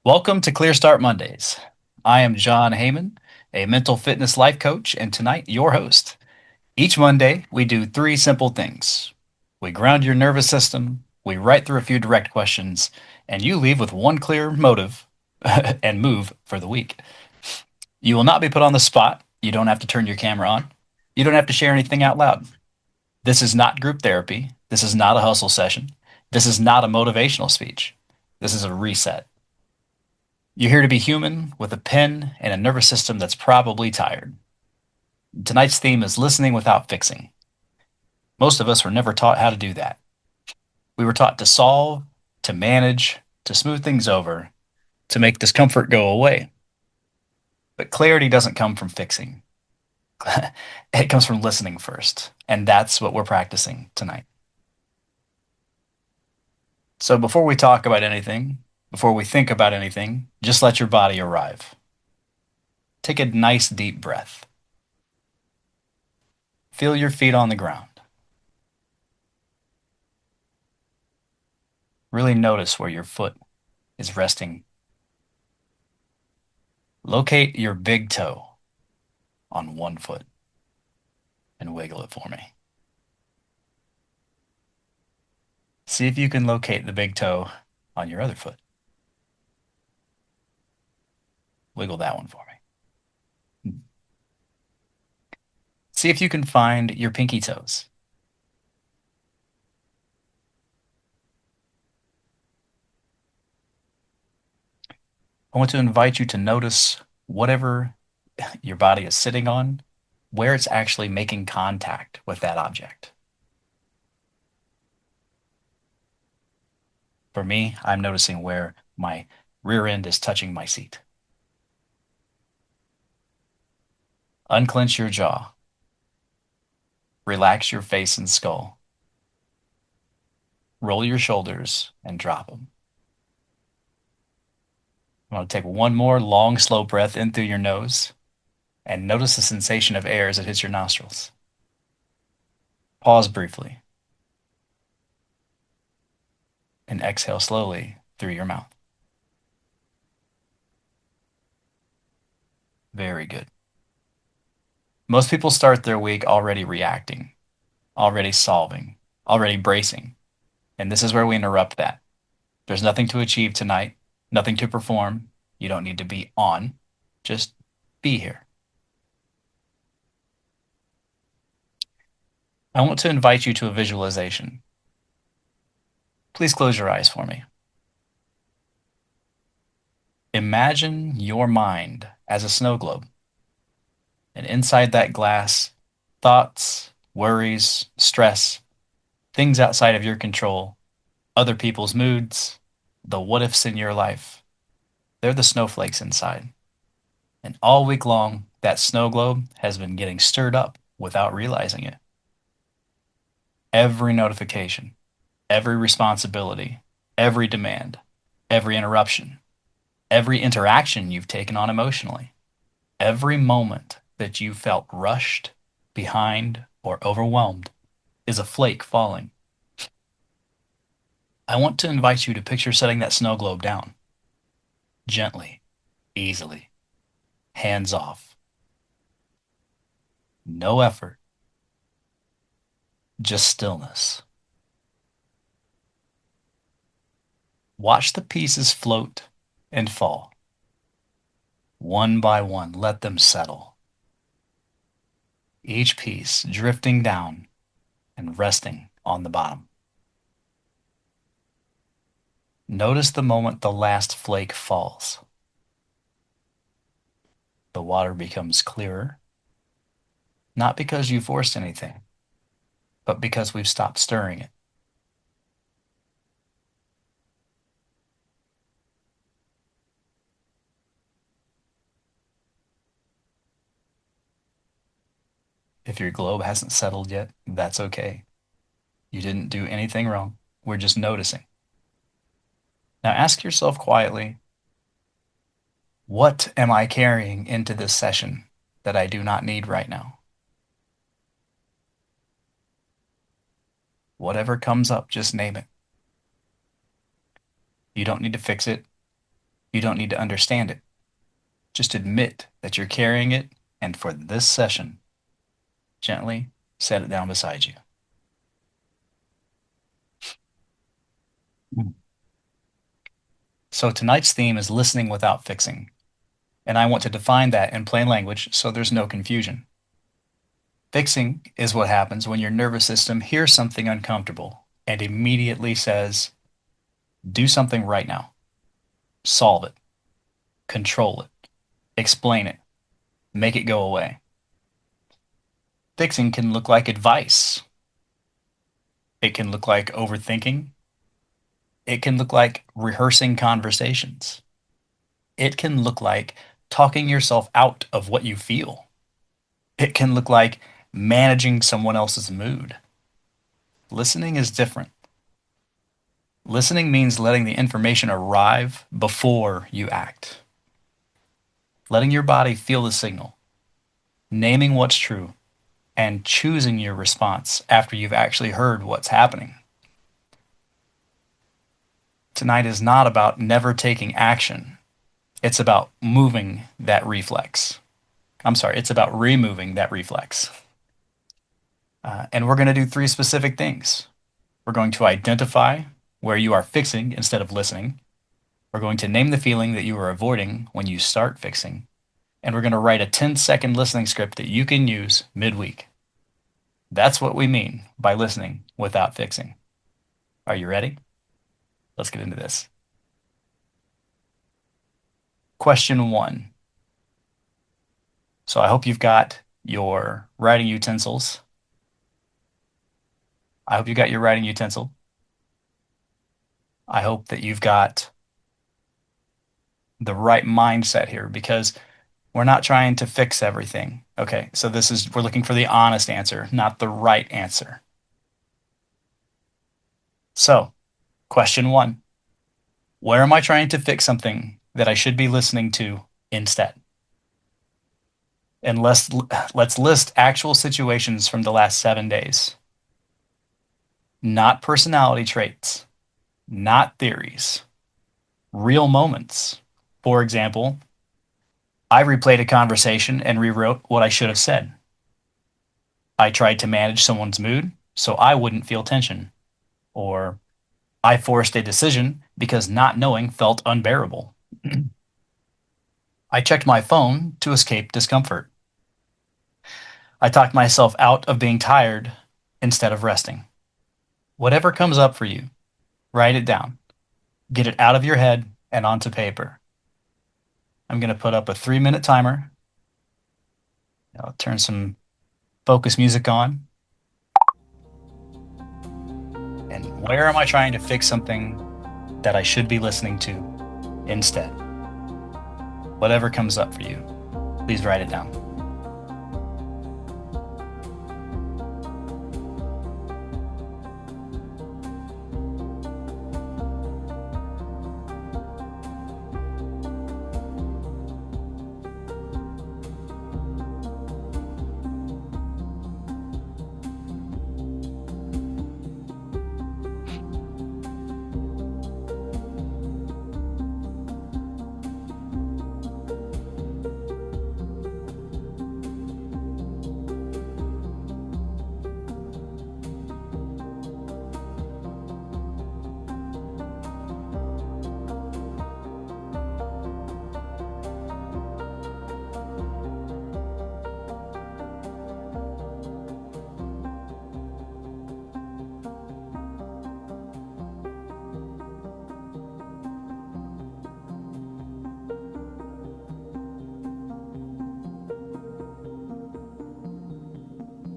Welcome to Clear Start Mondays. I am John Heyman, a mental fitness life coach, and tonight your host. Each Monday, we do three simple things. We ground your nervous system, we write through a few direct questions, and you leave with one clear motive and move for the week. You will not be put on the spot. You don't have to turn your camera on. You don't have to share anything out loud. This is not group therapy. This is not a hustle session. This is not a motivational speech. This is a reset. You're here to be human with a pen and a nervous system that's probably tired. Tonight's theme is listening without fixing. Most of us were never taught how to do that. We were taught to solve, to manage, to smooth things over, to make discomfort go away. But clarity doesn't come from fixing. It comes from listening first. And that's what we're practicing tonight. So before we talk about anything, before we think about anything, just let your body arrive. Take a nice deep breath. Feel your feet on the ground. Really notice where your foot is resting. Locate your big toe on one foot and wiggle it for me. See if you can locate the big toe on your other foot. Wiggle that one for me. See if you can find your pinky toes. I want to invite you to notice whatever your body is sitting on, where it's actually making contact with that object. For me, I'm noticing where my rear end is touching my seat. Unclench your jaw. Relax your face and skull. Roll your shoulders and drop them. I want to take one more long, slow breath in through your nose and notice the sensation of air as it hits your nostrils. Pause briefly and exhale slowly through your mouth. Very good. Most people start their week already reacting, already solving, already bracing. And this is where we interrupt that. There's nothing to achieve tonight, nothing to perform. You don't need to be on, just be here. I want to invite you to a visualization. Please close your eyes for me. Imagine your mind as a snow globe. And inside that glass, thoughts, worries, stress, things outside of your control, other people's moods, the what ifs in your life, they're the snowflakes inside. And all week long, that snow globe has been getting stirred up without realizing it. Every notification, every responsibility, every demand, every interruption, every interaction you've taken on emotionally, every moment that you felt rushed, behind, or overwhelmed is a flake falling. I want to invite you to picture setting that snow globe down. Gently, easily, hands off. No effort, just stillness. Watch the pieces float and fall. One by one, let them settle. Each piece drifting down and resting on the bottom. Notice the moment the last flake falls. The water becomes clearer, not because you forced anything, but because we've stopped stirring it. If your globe hasn't settled yet, that's okay. You didn't do anything wrong. We're just noticing. Now ask yourself quietly, what am I carrying into this session that I do not need right now? Whatever comes up, just name it. You don't need to fix it. You don't need to understand it. Just admit that you're carrying it, and for this session, gently set it down beside you. So tonight's theme is listening without fixing, and I want to define that in plain language so there's no confusion. Fixing is what happens when your nervous system hears something uncomfortable and immediately says, do something right now. Solve it. Control it. Explain it. Make it go away. Fixing can look like advice. It can look like overthinking. It can look like rehearsing conversations. It can look like talking yourself out of what you feel. It can look like managing someone else's mood. Listening is different. Listening means letting the information arrive before you act. Letting your body feel the signal, naming what's true, and choosing your response after you've actually heard what's happening. Tonight is not about never taking action. It's about moving that reflex. I'm sorry, it's about removing that reflex. And we're going to do three specific things. We're going to identify where you are fixing instead of listening. We're going to name the feeling that you are avoiding when you start fixing. And we're going to write a 10-second listening script that you can use midweek. That's what we mean by listening without fixing. Are you ready? Let's get into this. Question 1. So I hope you've got your writing utensils. I hope you got your writing utensil. I hope that you've got the right mindset here because we're not trying to fix everything. Okay, so we're looking for the honest answer, not the right answer. So, question 1. Where am I trying to fix something that I should be listening to instead? And let's list actual situations from the last 7 days. Not personality traits, not theories, real moments. For example, I replayed a conversation and rewrote what I should have said. I tried to manage someone's mood so I wouldn't feel tension. Or I forced a decision because not knowing felt unbearable. I checked my phone to escape discomfort. I talked myself out of being tired instead of resting. Whatever comes up for you, write it down. Get it out of your head and onto paper. I'm going to put up a 3-minute timer. I'll turn some focus music on. And where am I trying to fix something that I should be listening to instead? Whatever comes up for you, please write it down.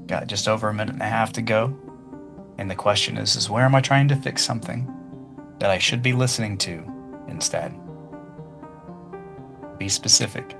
Got just over 1.5 minutes to go. And the question is where am I trying to fix something that I should be listening to instead? Be specific.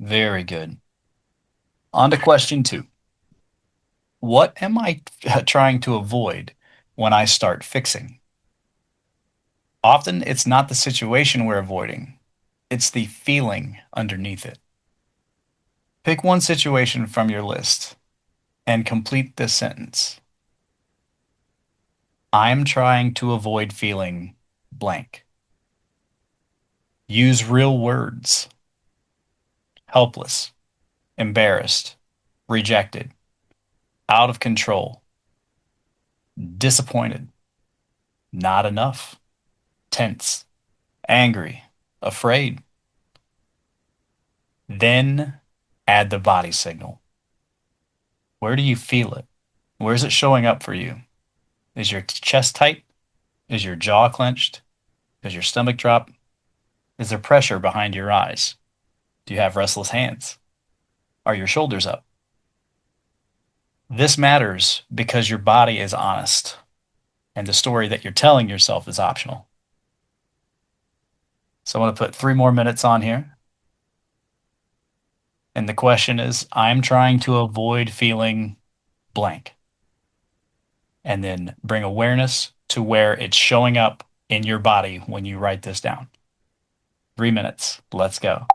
Very good. On to question two. What am I trying to avoid when I start fixing? Often it's not the situation we're avoiding, it's the feeling underneath it. Pick one situation from your list and complete this sentence. I'm trying to avoid feeling blank. Use real words. Helpless, embarrassed, rejected, out of control, disappointed, not enough, tense, angry, afraid. Then add the body signal. Where do you feel it? Where is it showing up for you? Is your chest tight? Is your jaw clenched? Does your stomach drop? Is there pressure behind your eyes? Do you have restless hands? Are your shoulders up? This matters because your body is honest and the story that you're telling yourself is optional. So I want to put 3 more minutes on here. And the question is, I'm trying to avoid feeling blank. And then bring awareness to where it's showing up in your body when you write this down. 3 minutes. Let's go.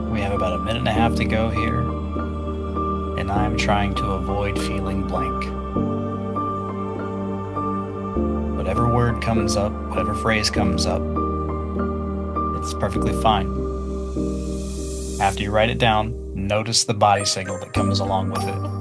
We have about a minute and a half to go here, and I'm trying to avoid feeling blank. Whatever word comes up, whatever phrase comes up, it's perfectly fine. After you write it down, notice the body signal that comes along with it.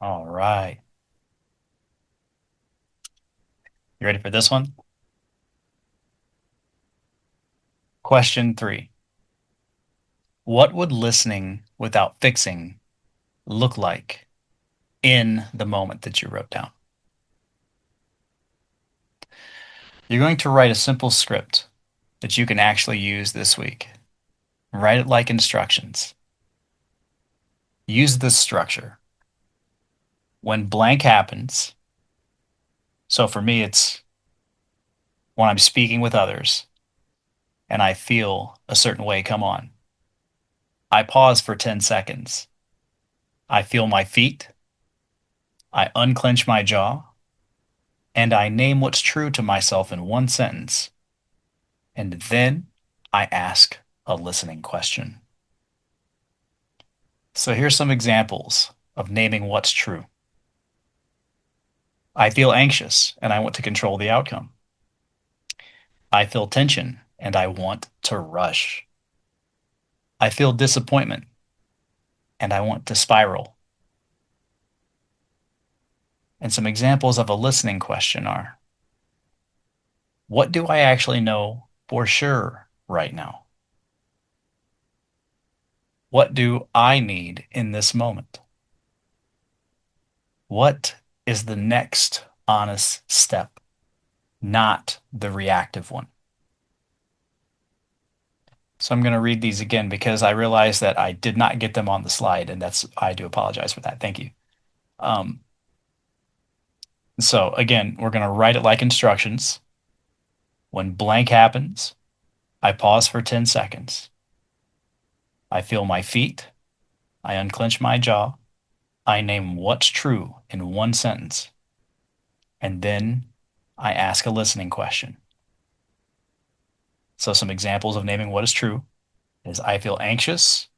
All right. You ready for this one? Question 3. What would listening without fixing look like in the moment that you wrote down? You're going to write a simple script that you can actually use this week. Write it like instructions. Use this structure. when blank happens, so for me, it's when I'm speaking with others and I feel a certain way come on. I pause for 10 seconds. I feel my feet. I unclench my jaw. And I name what's true to myself in one sentence. And then I ask a listening question. So here's some examples of naming what's true. I feel anxious and I want to control the outcome. I feel tension and I want to rush. I feel disappointment and I want to spiral. And some examples of a listening question are, what do I actually know for sure right now? What do I need in this moment? What is the next honest step, not the reactive one? So I'm going to read these again because I realized that I did not get them on the slide, and I do apologize for that. Thank you. Um, so again, we're going to write it like instructions. When blank happens, I pause for 10 seconds. I feel my feet. I unclench my jaw. I name what's true in one sentence. And then I ask a listening question. So some examples of naming what is true is I feel anxious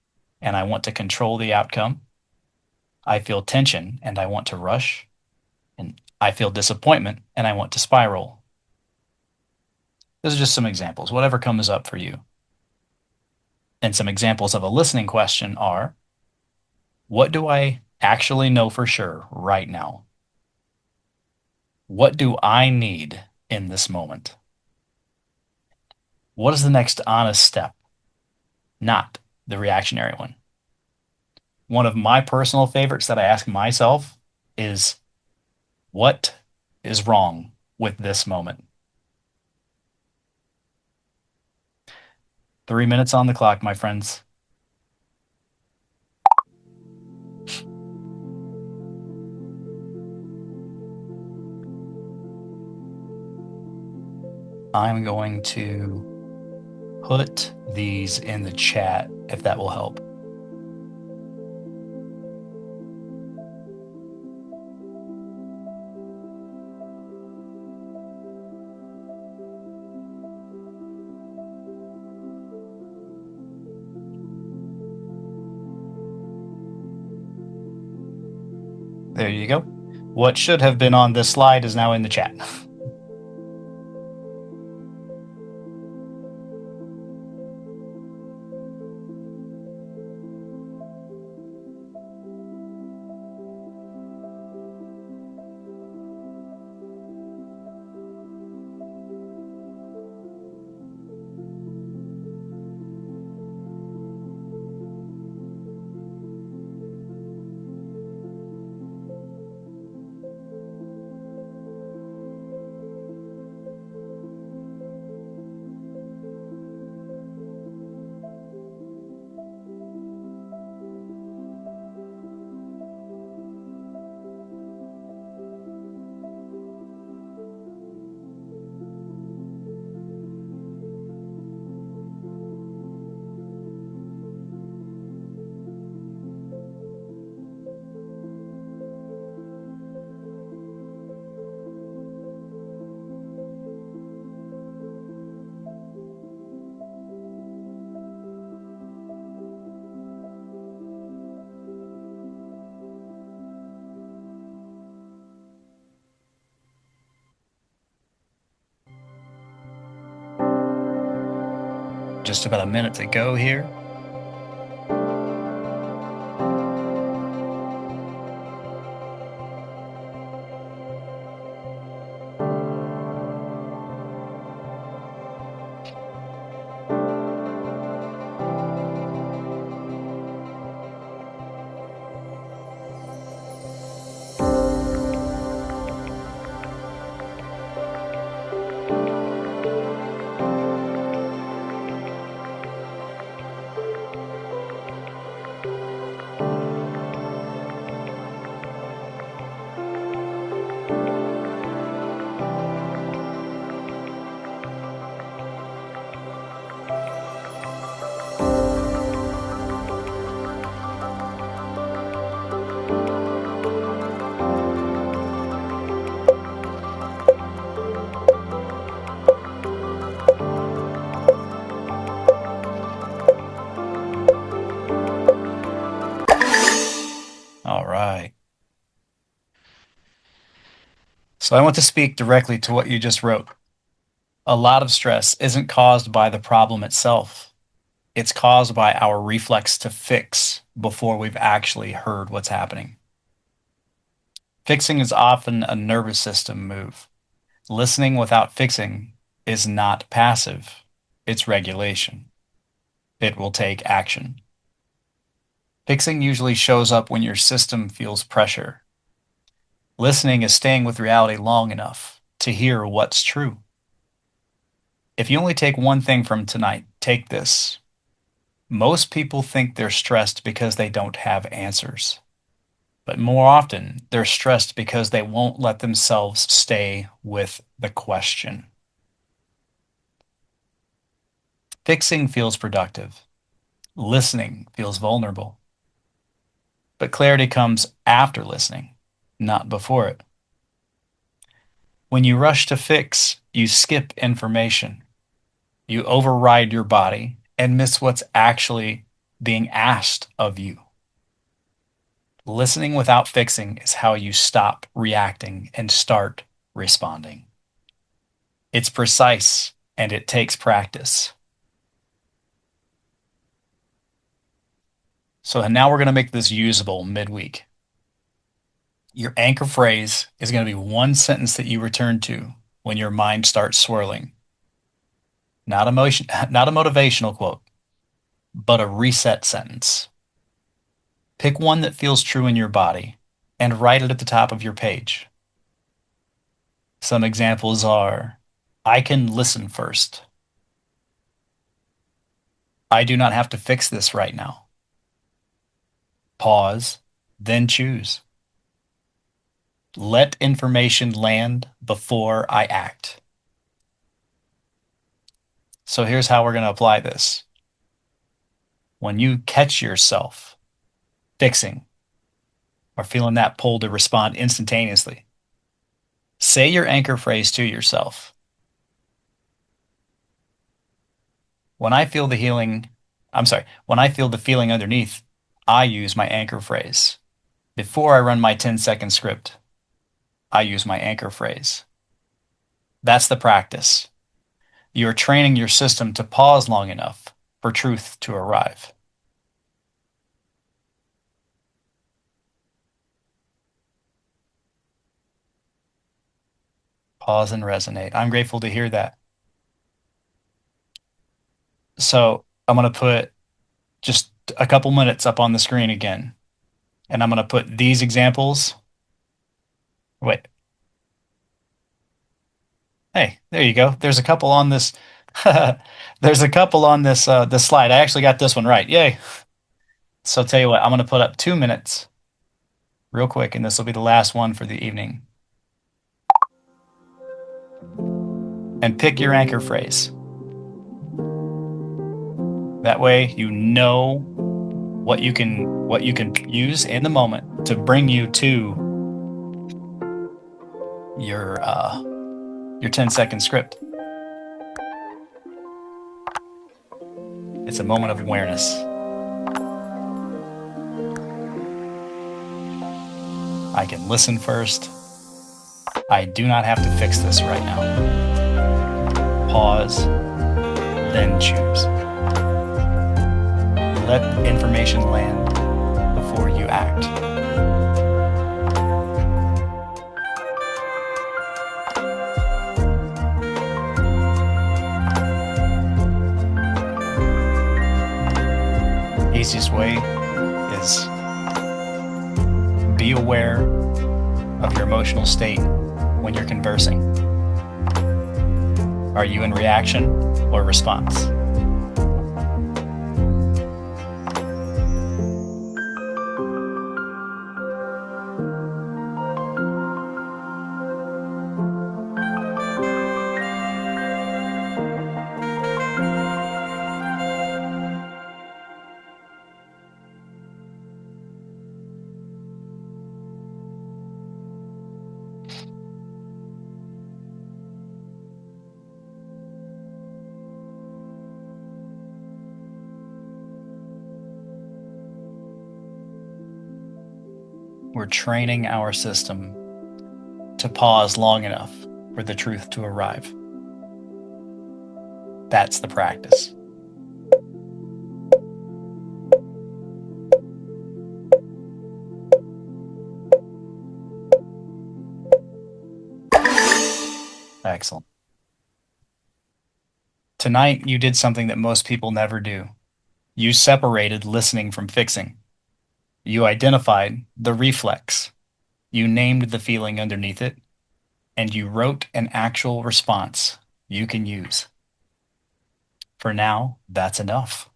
and I want to control the outcome. I feel tension and I want to rush. And I feel disappointment and I want to spiral. Those are just some examples, whatever comes up for you. And some examples of a listening question are, what do I actually know for sure right now? What do I need in this moment? What is the next honest step? Not the reactionary one. One of my personal favorites that I ask myself is, what is wrong with this moment? 3 minutes on the clock, my friends. I'm going to put these in the chat if that will help. There you go. What should have been on this slide is now in the chat. Just about a minute to go here. So I want to speak directly to what you just wrote. A lot of stress isn't caused by the problem itself. It's caused by our reflex to fix before we've actually heard what's happening. Fixing is often a nervous system move. Listening without fixing is not passive, it's regulation. It will take action. Fixing usually shows up when your system feels pressure. Listening is staying with reality long enough to hear what's true. If you only take one thing from tonight, take this. Most people think they're stressed because they don't have answers. But more often, they're stressed because they won't let themselves stay with the question. Fixing feels productive. Listening feels vulnerable. But clarity comes after listening, not before it. When you rush to fix, you skip information. You override your body and miss what's actually being asked of you. Listening without fixing is how you stop reacting and start responding. It's precise and it takes practice. So now we're going to make this usable midweek. Your anchor phrase is going to be one sentence that you return to when your mind starts swirling. Not not a motivational quote, but a reset sentence. Pick one that feels true in your body and write it at the top of your page. Some examples are, I can listen first. I do not have to fix this right now. Pause, then choose. Let information land before I act. So here's how we're going to apply this. When you catch yourself fixing or feeling that pull to respond instantaneously, say your anchor phrase to yourself. When I feel the when I feel the feeling underneath, I use my anchor phrase. Before I run my 10-second script, I use my anchor phrase. That's the practice. You're training your system to pause long enough for truth to arrive. Pause and resonate. I'm grateful to hear that. So I'm going to put just a couple minutes up on the screen again. And I'm going to put these examples. Wait. Hey, there you go. There's a couple on this. There's a couple on this slide. I actually got this one right. Yay. So tell you what, I'm going to put up 2 minutes real quick, and this will be the last one for the evening. And pick your anchor phrase. That way you know what you can use in the moment to bring you to your 10-second script. It's a moment of awareness. I can listen first. I do not have to fix this right now. Pause, then choose. Let information land before you act. Easiest way is be aware of your emotional state when you're conversing. Are you in reaction or response? We're training our system to to pause long enough for the truth to arrive. That's the practice. Excellent. Tonight, you did something that most people never do. You separated listening from fixing. You identified the reflex. You named the feeling underneath it, and you wrote an actual response you can use. For now, that's enough.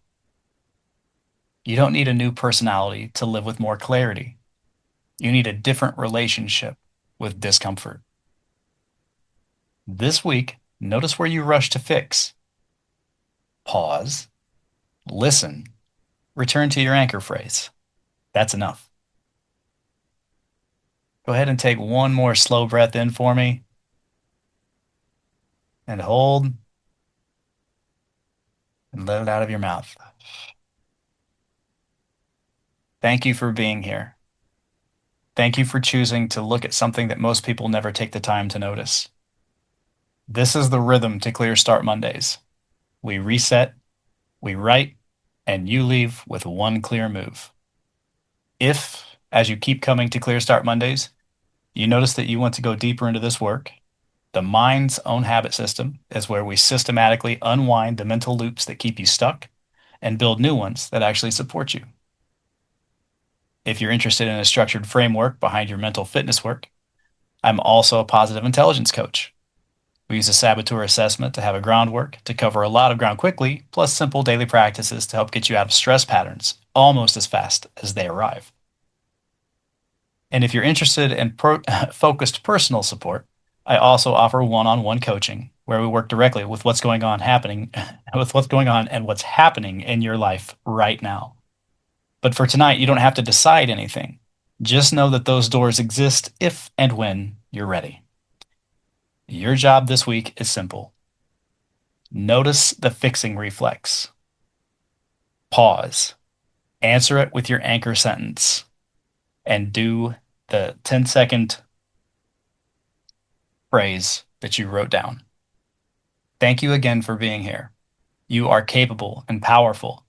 You don't need a new personality to live with more clarity. You need a different relationship with discomfort. This week, notice where you rush to fix. Pause, listen, return to your anchor phrase. That's enough. Go ahead and take one more slow breath in for me. And hold. And let it out of your mouth. Thank you for being here. Thank you for choosing to look at something that most people never take the time to notice. This is the rhythm to Clear Start Mondays. We reset, we write, and you leave with one clear move. If, as you keep coming to Clear Start Mondays, you notice that you want to go deeper into this work, the mind's own habit system is where we systematically unwind the mental loops that keep you stuck and build new ones that actually support you. If you're interested in a structured framework behind your mental fitness work, I'm also a positive intelligence coach. We use a saboteur assessment to have a groundwork to cover a lot of ground quickly, plus simple daily practices to help get you out of stress patterns almost as fast as they arrive. And if you're interested in focused personal support, I also offer one-on-one coaching where we work directly with what's going on and what's happening in your life right now. But for tonight, you don't have to decide anything. Just know that those doors exist if and when you're ready. Your job this week is simple. Notice the fixing reflex. Pause. Answer it with your anchor sentence. And do the 10-second phrase that you wrote down. Thank you again for being here. You are capable and powerful.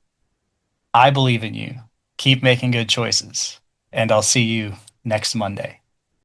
I believe in you. Keep making good choices. And I'll see you next Monday.